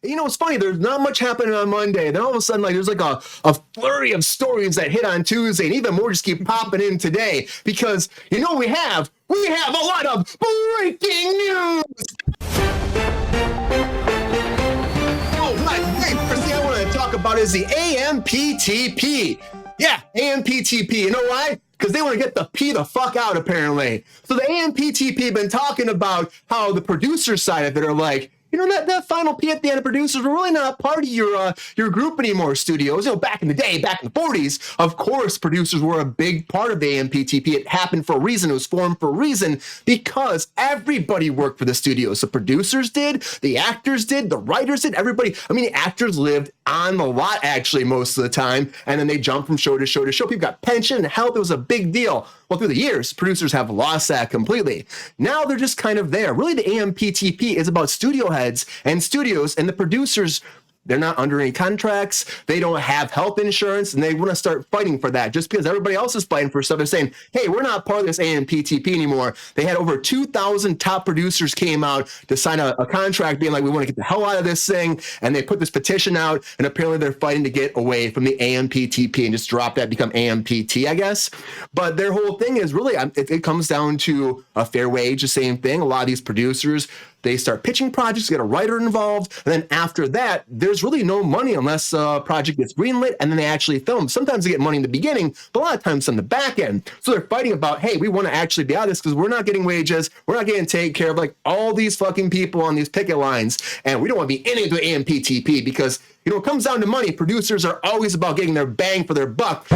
You know, it's funny. There's not much happening on Monday. Then all of a sudden, like there's like a flurry of stories that hit on Tuesday, and even more just keep popping in today because you know we have a lot of breaking news. Oh, right. Hey, first thing I want to talk about is the AMPTP. Yeah, AMPTP. You know why? Because they want to get the P the fuck out, apparently. So the AMPTP have been talking about how the producer side of it are like, you know, that final P at the end of producers were really not part of your group anymore, studios. You know, back in the day, back in the 40s, of course, producers were a big part of the AMPTP. It happened for a reason. It was formed for a reason because everybody worked for the studios. The producers did, the actors did, the writers did, everybody. I mean, the actors lived on the lot, actually, most of the time, and then they jumped from show to show to show. People got pension and health. It was a big deal. Well, through the years, producers have lost that completely. Now they're just kind of there. Really, the AMPTP is about studio heads and studios, and the producers, they're not under any contracts. They don't have health insurance, and they want to start fighting for that. Just because everybody else is fighting for stuff, they're saying, hey, we're not part of this AMPTP anymore. They had over 2,000 top producers came out to sign a contract being like, we want to get the hell out of this thing. And they put this petition out, and apparently they're fighting to get away from the AMPTP and just drop that, become AMPT, I guess. But their whole thing is really, it comes down to a fair wage, the same thing. A lot of these producers, they start pitching projects, get a writer involved, and then after that, there's really no money unless a project gets greenlit, and then they actually film. Sometimes they get money in the beginning, but a lot of times on the back end. So they're fighting about, hey, we want to actually be out of this because we're not getting wages, we're not getting taken care of, like all these fucking people on these picket lines, and we don't want to be any of the AMPTP because, you know, it comes down to money. Producers are always about getting their bang for their buck.